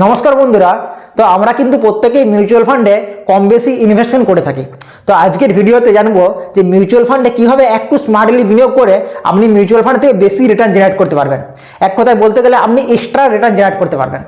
নমস্কার বন্ধুরা। তো আমরা কিন্তু প্রত্যেকেই মিউচুয়াল ফান্ডে কম বেশি ইনভেস্টমেন্ট করে থাকি। তো আজকের ভিডিওতে জানবো যে মিউচুয়াল ফান্ডে কীভাবে একটু স্মার্টলি বিনিয়োগ করে আপনি মিউচুয়াল ফান্ড থেকে বেশি রিটার্ন জেনারেট করতে পারবেন। এক কথায় বলতে গেলে আপনি এক্সট্রা রিটার্ন জেনারেট করতে পারবেন।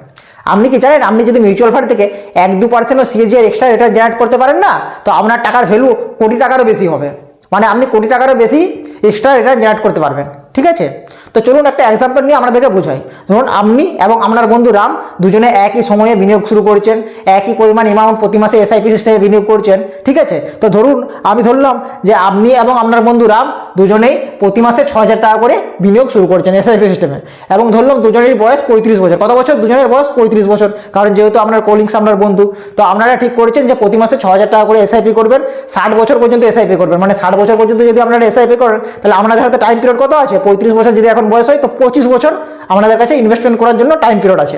আপনি কি জানেন, আপনি যদি মিউচুয়াল ফান্ড থেকে 1-2% সিএজিআর এক্সট্রা রিটার্ন জেনারেট করতে পারেন না, তো আপনার টাকার ভ্যালু কোটি টাকারও বেশি হবে। মানে আপনি কোটি টাকারও বেশি এক্সট্রা রিটার্ন জেনারেট করতে পারবেন। ঠিক আছে, তো চলুন একটা এক্সাম্পল নিয়ে আপনাদেরকে বোঝাই। ধরুন আপনি এবং আপনার বন্ধু রাম দুজনে একই সময়ে বিনিয়োগ শুরু করেছেন, একই পরিমাণ অ্যামাউন্ট প্রতি মাসে এসআইপি সিস্টেমে বিনিয়োগ করছেন। ঠিক আছে, তো ধরুন আমি ধরলাম যে আপনি এবং আপনার বন্ধু রাম দুজনেই প্রতি মাসে 6,000 টাকা করে বিনিয়োগ শুরু করেছেন এসআইপি সিস্টেমে, এবং ধরলাম দুজনের বয়স 35 বছর। কত বছর? দুজনের বয়স 35 বছর। কারণ যেহেতু আপনার কোলিংস আপনার বন্ধু, তো আপনারা ঠিক করেছেন যে প্রতি মাসে 6,000 টাকা করে এসআইপি করবেন, 60 বছর পর্যন্ত এসআইপি করবেন। মানে 60 বছর পর্যন্ত যদি আপনারা এসআইপি করেন, তাহলে আপনাদের হাতে টাইম পিরিয়ড কত আছে? 35 বছর যদি এখন বয়স হয়, তো 25 বছর আমাদের কাছে ইনভেস্টমেন্ট করার জন্য টাইম পিরিয়ড আছে।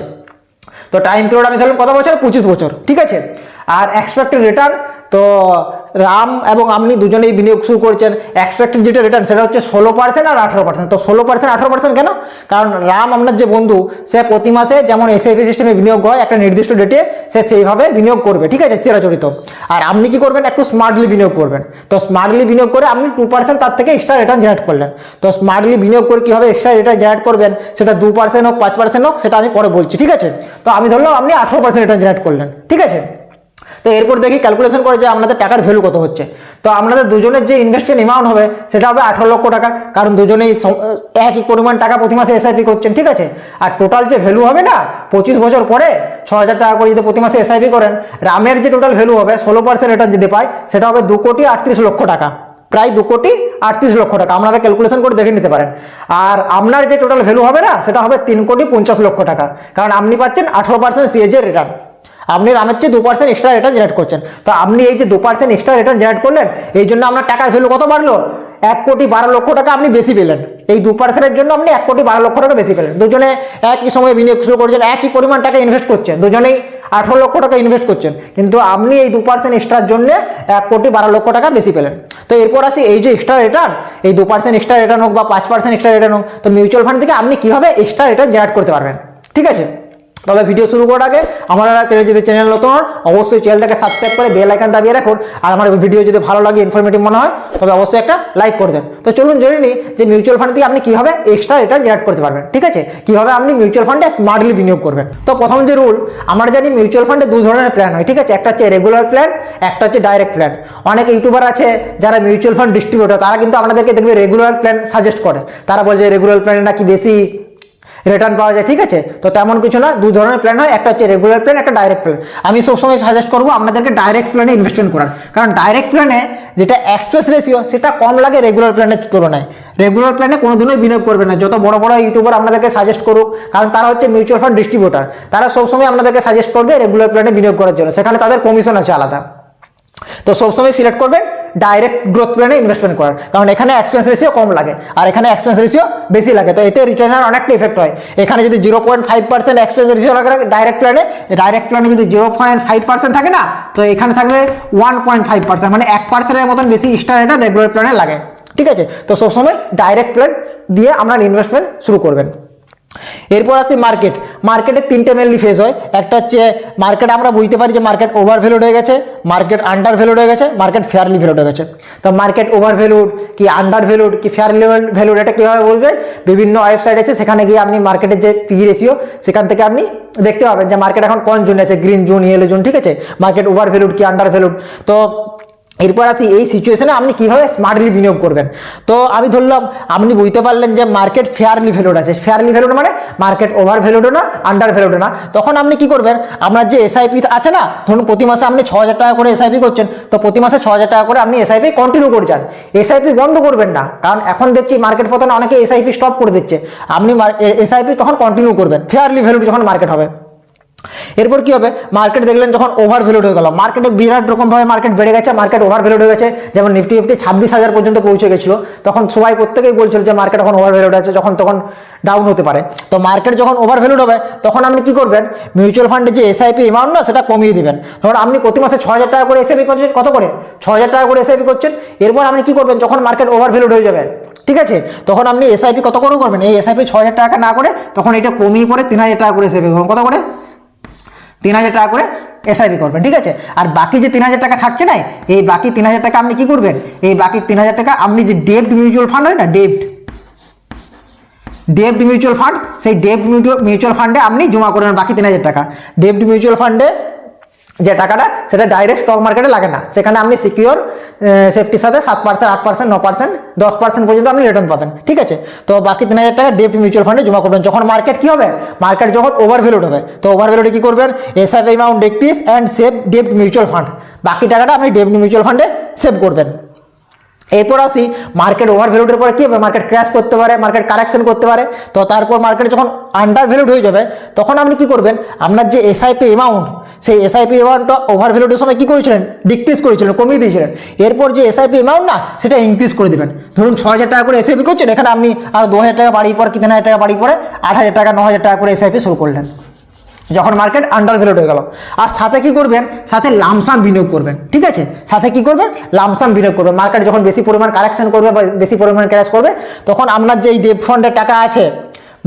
তো টাইম পিরিয়ড আমি ধরলাম কত বছর? 25 বছর। ঠিক আছে, আর এক্সপেক্টেড রিটার্ন, তো রাম এবং আপনি দুজনেই বিনিয়োগ শুরু করেছেন, এক্সপেক্টেড যেটা রিটার্ন সেটা হচ্ছে 16% আর 18%। তো 16% 18% কেন? কারণ রাম আপনার যে বন্ধু, সে প্রতি মাসে যেমন এসআইপি সিস্টেমে বিনিয়োগ হয় একটা নির্দিষ্ট ডেটে, সে সেইভাবে বিনিয়োগ করবে। ঠিক আছে, চিরাচরিত। আর আপনি কি করবেন? একটু স্মার্টলি বিনিয়োগ করবেন। তো স্মার্টলি বিনিয়োগ করে আপনি 2% তার থেকে এক্সট্রা রিটার্ন জেনারেট করলেন। তো স্মার্টলি বিনিয়োগ করে কীভাবে এক্সট্রা রিটার্ন জেনারেট করবেন, সেটা 2% হোক 5% হোক, সেটা আমি পরে বলছি। ঠিক আছে, তো আমি ধরলাম আপনি 18% রিটার্ন জেনারেট করলেন। ঠিক আছে, তো এরপর দেখি ক্যালকুলেশন করে যে আপনাদের টাকার ভ্যালু কত হচ্ছে। তো আপনাদের দুজনের যে ইনভেস্টমেন্ট অ্যামাউন্ট হবে সেটা হবে 18 লক্ষ টাকা, কারণ দুজনেই একই পরিমাণ টাকা প্রতি মাসে এসআইপি করছেন। ঠিক আছে, আর টোটাল যে ভ্যালু হবে না 25 বছর পরে 6,000 টাকা করে যদি প্রতি মাসে এসআইপি করেন, রামের যে টোটাল ভ্যালু হবে 16% রিটার্ন যদি পায়, সেটা হবে 2,38,00,000 টাকা, প্রায় 2,38,00,000 টাকা। আপনারা ক্যালকুলেশন করে দেখে নিতে পারেন। আর আপনার যে টোটাল ভ্যালু হবে না, সেটা হবে 3,50,00,000 টাকা, কারণ আপনি পাচ্ছেন 18% সিএজিআর রিটার্ন। আপনি রামের চেয়ে 2% এক্সট্রা রিটার্ন জেনারেট করছেন। তো আপনি এই যে 2% এক্সট্রা রিটার্ন জেনারেট করলেন, এই জন্য আপনার টাকার ভ্যালু কত বাড়লো? 1,12,00,000 টাকা আপনি বেশি পেলেন। এই 2%-এর জন্য আপনি 1,12,00,000 টাকা বেশি পেলেন। দুজনে একই সময়ে বিনিয়োগ শুরু করছেন, একই পরিমাণ টাকা ইনভেস্ট করছেন, দুজনেই 18 লক্ষ টাকা ইনভেস্ট করছেন, কিন্তু আপনি এই 2% এক্সট্রার জন্য 1,12,00,000 টাকা বেশি পেলেন। তো এরপর আসি এই যে এক্সট্রা রিটার্ন, এই 2% এক্সট্রা রিটার্ন হোক বা 5% এক্সট্রা রিটার্ন হোক, তো মিউচুয়াল ফান্ড থেকে আপনি কীভাবে এক্সট্রা রিটার্ন জেনারেট করতে পারবেন। ঠিক আছে, তবে ভিডিও শুরু করার আগে আমরা যদি চ্যানেল নতুন হন, অবশ্যই চ্যানেলটাকে সাবস্ক্রাইব করে বেল আইকন দাবিয়ে রাখুন। আর আমার ভিডিও যদি ভালো লাগে, ইনফরমেটিভ মনে হয়, তবে অবশ্যই একটা লাইক করে দেন। তো চলুন জেনে নিই যে মিউচুয়াল ফান্ড থেকে আপনি কীভাবে এক্সট্রা রিটার্ন জেনারেট করতে পারবেন। ঠিক আছে, কীভাবে আপনি মিউচুয়াল ফান্ডে স্মার্টলি বিনিয়োগ করবেন। তো প্রথম যে রুল, আমরা জানি মিউচুয়াল ফান্ডে 2 ধরনের প্ল্যান হয়। ঠিক আছে, একটা হচ্ছে রেগুলার প্ল্যান, একটা হচ্ছে ডাইরেক্ট প্ল্যান। অনেক ইউটিউবার আছে যারা মিউচুয়াল ফান্ড ডিস্ট্রিবিউটর, তারা কিন্তু আপনাদেরকে দেখবে রেগুলার প্ল্যান সাজেস্ট করে। তারা বলছে রেগুলার প্ল্যানে নাকি বেশি রিটার্ন পাওয়া যায়। ঠিক আছে, তো তেমন কিছু না, 2 ধরনের প্ল্যান হয়, একটা হচ্ছে রেগুলার প্ল্যান, একটা ডাইরেক্ট প্ল্যান। আমি সবসময় সাজেস্ট করবো আপনাদেরকে ডাইরেক্ট প্ল্যানে ইনভেস্টমেন্ট করার, কারণ ডাইরেক্ট প্ল্যানে যেটা এক্সপ্রেস রেশিও সেটা কম লাগে রেগুলার প্ল্যানের তুলনায়। রেগুলার প্ল্যানে কোনোদিনই বিনিয়োগ করবে না, যত বড় বড় ইউটিউবার আপনাদেরকে সাজেস্ট করুক, কারণ তারা হচ্ছে মিউচুয়াল ফান্ড ডিস্ট্রিবিউটার। তারা সবসময় আপনাদেরকে সাজেস্ট করবে রেগুলার প্ল্যানে বিনিয়োগ করার জন্য, সেখানে তাদের কমিশন আছে আলাদা। তো সবসময় সিলেক্ট করবেন ডাইরেক্ট গ্রোথ প্ল্যানে ইনভেস্টমেন্ট করার, কারণ এখানে এক্সপেন্স রেশিও কম লাগে আর এখানে এক্সপেন্স রেশিও বেশি লাগে। তো এতে রিটার্নের অনেকটা ইফেক্ট হয়। এখানে যদি 0.5% এক্সপেন্স রেশিও লাগে ডাইরেক্ট প্ল্যানে যদি 0.5% থাকে না, তো এখানে থাকবে 1.5%, মানে 1%-এর মতন বেশি এক্সট্রা রিটার্ন রেগুলার প্ল্যানে লাগে। ঠিক আছে, তো সবসময় ডাইরেক্ট প্ল্যান দিয়ে আপনার ইনভেস্টমেন্ট শুরু করবেন। এরপর আসি মার্কেট। মার্কেটে 3টে মেনলি ফেজ হয়। একটা হচ্ছে মার্কেট আমরা বুঝতে পারি যে মার্কেট ওভার ভ্যালুড হয়ে গেছে, মার্কেট আন্ডার ভ্যালুড হয়ে গেছে, মার্কেট ফেয়ারলি ভ্যালুড হয়ে গেছে। তো মার্কেট ওভার ভ্যালুড কি আন্ডার ভ্যালুড কি ফেয়ারলি ভ্যালুড, এটা কীভাবে বলবে? বিভিন্ন ওয়েবসাইট আছে, সেখানে গিয়ে আপনি মার্কেটের যে পি রেশিও, সেখান থেকে আপনি দেখতে পাবেন যে মার্কেট এখন কোন জোনে আছে, গ্রিন জোন, ইয়েলো জোন। ঠিক আছে, মার্কেট ওভার ভ্যালুড কি আন্ডার ভ্যালুড। তো এরপর আসি এই সিচুয়েশনে আপনি কীভাবে স্মার্টলি বিনিয়োগ করবেন। তো আমি ধরলাম আপনি বুঝতে পারলেন যে মার্কেট ফেয়ারলি ভ্যালুড আছে। ফেয়ারলি ভ্যালুড মানে মার্কেট ওভার ভ্যালুডও না, আন্ডার ভ্যালুডও না। তখন আপনি কি করবেন? আপনার যে এসআইপি আছে না, ধরুন প্রতি মাসে আপনি 6,000 টাকা করে এসআইপি করছেন, তো প্রতি মাসে 6,000 টাকা করে আপনি এসআইপি কন্টিনিউ করে যান। এসআইপি বন্ধ করবেন না, কারণ এখন দেখছি মার্কেট পতনে অনেকে এসআইপি স্টপ করে দিচ্ছে। আপনি এসআইপি তখন কন্টিনিউ করবেন ফেয়ারলি ভ্যালুড যখন মার্কেট হবে। এরপর কি হবে? মার্কেট দেখলেন যখন ওভার ভ্যালুড হয়ে গেল, মার্কেটে বিরাট রকমভাবে মার্কেট বেড়ে গেছে, মার্কেট ওভার ভ্যালুড হয়ে গেছে, যেমন নিফটি 26,000 পর্যন্ত পৌঁছে গেছিলো, তখন সবাই প্রত্যেকেই বলছিল যে মার্কেট এখন ওভার ভ্যালুড আছে, যখন তখন ডাউন হতে পারে। তো মার্কেট যখন ওভার ভ্যালুড হবে, তখন আপনি কি করবেন? মিউচুয়াল ফান্ডে যে এসআইপি অ্যামাউন্ট না, সেটা কমিয়ে দেবেন। ধরুন আপনি প্রতি মাসে 6,000 টাকা করে এসআইপি করছেন, কত করে? 6,000 টাকা করে এসআইপি করছেন। এরপর আপনি কি করবেন? যখন মার্কেট ওভার ভ্যালুড হয়ে যাবে, ঠিক আছে, তখন আপনি এসআইপি কত করে করবেন? এই এসআইপি 6,000 টাকা না করে তখন এটা কমিয়ে করে 3,000 টাকা করে এসআইপি করবেন। কত করে? 3,000 টাকা করে এসআইপি করবেন, ঠিক আছে। আর বাকি যে 3,000 টাকা থাকছে না, এই বাকি 3,000 টাকা আপনি কি করবেন, এই বাকি 3,000 টাকা আপনি যে ডেব্ট মিউচুয়াল ফান্ড হয় না, ডেব্ট মিউচুয়াল ফান্ড, সেই ডেব্ট মিউচুয়াল ফান্ডে আপনি জমা করবেন বাকি 3,000 টাকা। ডেব্ট মিউচুয়াল ফান্ডে যে টাকাটা সেটা ডাইরেক্ট স্টক মার্কেটে লাগে না, সেখানে আপনি সিকিউর সেফটির সাথে 7%, 8%, 9%, 10% পর্যন্ত আপনি রিটার্ন পাবেন, ঠিক আছে। তো বাকি 3,000 টাকা ডেব্ট মিউচুয়াল ফান্ডে জমা করবেন। যখন মার্কেট কি হবে, মার্কেট যখন ওভারভ্যালুড হবে, তো ওভারভ্যালুডে কি করবেন, SIP amount decrease and save ডেব্ট মিউচুয়াল ফান্ড, বাকি টাকাটা আপনি ডেব্ট মিউচুয়াল ফান্ডে সেভ করবেন। এরপর আসি মার্কেট ওভারভ্যালুডের পরে কী হবে, মার্কেট ক্র্যাশ করতে পারে, মার্কেট কারেকশন করতে পারে। তো তারপর মার্কেট যখন আন্ডার ভ্যালুড হয়ে যাবে, তখন আপনি কি করবেন, আপনার যে এসআইপি অ্যামাউন্ট, সেই এসআইপি অ্যামাউন্টটা ওভারভ্যালুডের সময় কী করেছিলেন, ডিক্রিজ করেছিলেন, কমিয়ে দিয়েছিলেন। এরপর যে এসআইপি অ্যামাউন্ট না, সেটা ইনক্রিজ করে দেবেন। ধরুন 6,000 টাকা করে এসআইপি করছেন, এখানে আপনি আর 2,000 টাকা বাড়িয়ে পরে কি 3,000 টাকা বাড়িয়ে পরে 8,000 টাকা, 9,000 টাকা করে এসআইপি শুরু করলেন যখন মার্কেট আন্ডার ভ্যালুড হয়ে গেল। আর সাথে কি করবেন, সাথে লামসাম বিনিয়োগ করবেন, ঠিক আছে। সাথে কি করবেন, লামসাম বিনিয়োগ করবেন। মার্কেট যখন বেশি পরিমাণ কারেকশন করবে বা বেশি পরিমাণ ক্র্যাশ করবে, তখন আপনার যে ডেব্ট ফান্ডের টাকা আছে,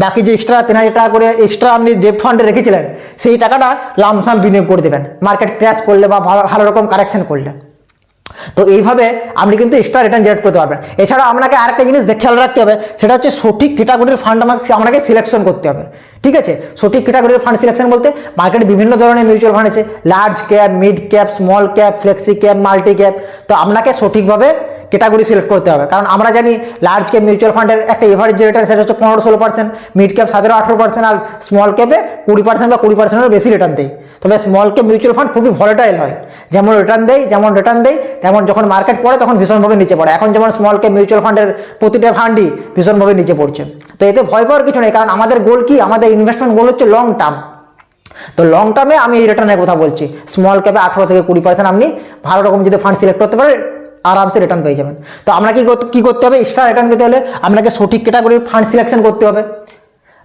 বাকি যে এক্সট্রা 3,000 টাকা করে এক্সট্রা আপনি ডেব্ট ফান্ডে রেখেছিলেন, সেই টাকাটা লামসাম বিনিয়োগ করে দেবেন মার্কেট ক্র্যাশ করলে বা ভালো রকম কারেকশন করলে। তো এইভাবে আপনি কিন্তু এক্সট্রা রিটার্ন জেনারেট করতে পারবেন। এছাড়া আপনাকে আরেকটা জিনিস খেয়াল রাখতে হবে, সেটা হচ্ছে সঠিক ক্যাটাগরির ফান্ড আপনাকে সিলেকশন করতে হবে, ঠিক আছে। সঠিক ক্যাটাগরির ফান্ড সিলেকশন বলতে মার্কেটে বিভিন্ন ধরনের মিউচুয়াল ফান্ড আছে, large cap, mid cap, small cap, flexi cap, multi cap. তো আপনাকে সঠিকভাবে ক্যাটাগরি সিলেক্ট করতে হবে, কারণ আমরা জানি লার্জ ক্যাপ মিউচুয়াল ফান্ডের একটা এভারেজ রিটার্ন সেটা হচ্ছে 15-16%, মিড ক্যাপ 17-18%, আর স্মল ক্যাপে 20% বা 20%-এর বেশি রিটার্ন দেয়। তবে স্মল ক্যাপ মিউচুয়াল ফান্ড খুবই ভলেটাইল হয়, যেমন রিটার্ন দেয় তেমন যখন মার্কেট পড়ে তখন ভীষণভাবে নিচে পড়ে। এখন যেমন স্মল ক্যাপ মিউচুয়াল ফান্ডের প্রতিটা ফান্ডই ভীষণভাবে নিচে পড়ছে। তো এতে ভয় পাওয়ার কিছু নেই, কারণ আমাদের গোল কি, আমাদের ইনভেস্টমেন্ট গোল হচ্ছে লং টার্ম। তো লং টার্মে আমি এই রিটার্নের কথা বলছি, স্মল ক্যাপে 18-20% আপনি ভালো রকম যদি ফান্ড সিলেক্ট করতে পারেন, আরামসে রিটার্ন পেয়ে যাবেন। তো আমরা কি করতে হবে, এক্সট্রা রিটার্ন পেতে হলে আপনাকে সঠিক ক্যাটাগরির ফান্ড সিলেকশন করতে হবে।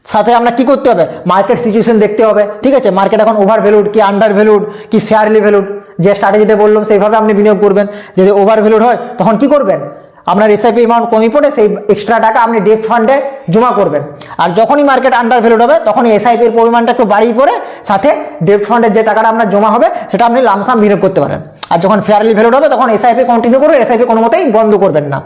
সাথে আপনার কি করতে হবে, মার্কেট সিচুয়েশন দেখতে হবে, ঠিক আছে। মার্কেট এখন ওভার ভ্যালুড কি আন্ডার ভ্যালুড কি ফেয়ারলি ভ্যালুড, যে স্ট্র্যাটেজিটা বললাম সেইভাবে আপনি বিনিয়োগ করবেন। যদি ওভার ভ্যালুড হয়, তখন কি করবেন, আপনার এসআইপি অ্যামাউন্ট কমিয়ে পড়ে সেই এক্সট্রা টাকা আপনি ডেব্ট ফান্ডে জমা করবেন। আর যখনই মার্কেট আন্ডার ভ্যালুড হবে, তখনই এসআইপির পরিমাণটা একটু বাড়িয়ে পড়ে সাথে ডেব্ট ফান্ডের যে টাকাটা আপনার জমা হবে, সেটা আপনি লামসাম বিনিয়োগ করতে পারেন। আর যখন ফেয়ারলি ভ্যালুড হবে, তখন এসআইপি কন্টিনিউ করবেন, এসআইপি কোনো মতেই বন্ধ করবেন না।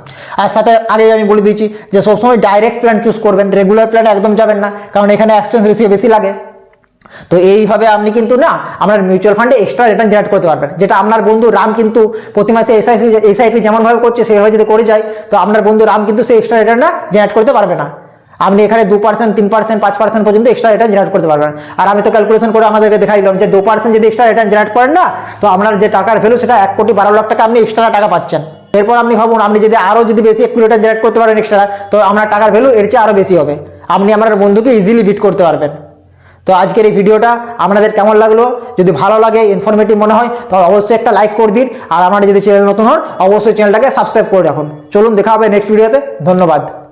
আর সাথে আগে আমি বলে দিচ্ছি যে সবসময় ডাইরেক্ট প্ল্যান চুজ করবেন, রেগুলার প্ল্যান একদম যাবেন না, কারণ এখানে এক্সপেন্স রেশিও বেশি লাগে। তো এইভাবে আপনি কিন্তু না আপনার মিউচুয়াল ফান্ডে এক্সট্রা রিটার্ন জেনারেট করতে পারবেন, যেটা আপনার বন্ধু রাম কিন্তু প্রতি মাসে এসআইপি যেমনভাবে করছে সেইভাবে যদি করে যায়, তো আপনার বন্ধু রাম কিন্তু সেই এক্সট্রা রিটার্নটা জেনারেট করতে পারবে না। আপনি এখানে 2%, 3%, 5% পর্যন্ত এক্সট্রা রিটার্ন জেনারেট করতে পারবেন। আর আমি তো ক্যালকুলেশন করে আমাদেরকে দেখাইলাম যে 2% যদি এক্সট্রা রিটার্ন জেনারেট করেন না, তো আপনার যে টাকার ভ্যালু সেটা 1,12,00,000 টাকা আপনি এক্সট্রা টাকা পাচ্ছেন। এরপর আপনি ভাবুন, আপনি যদি আরও বেশি একটু রিটার্ন জেনারেট করতে পারেন এক্সট্রা, তো আপনার টাকার ভ্যালু এর চেয়ে আরও বেশি হবে, আপনি আপনার বন্ধুকে ইজিলি বিট করতে পারবেন। তো আজকের এই ভিডিওটা আপনাদের কেমন লাগলো, যদি ভালো লাগে, ইনফরমেটিভ মনে হয়, তাহলে অবশ্যই একটা লাইক করে দিন। আর আপনারা যদি চ্যানেল নতুন হন, অবশ্যই চ্যানেলটাকে সাবস্ক্রাইব করে রাখুন। চলুন দেখা হবে নেক্সট ভিডিওতে। ধন্যবাদ।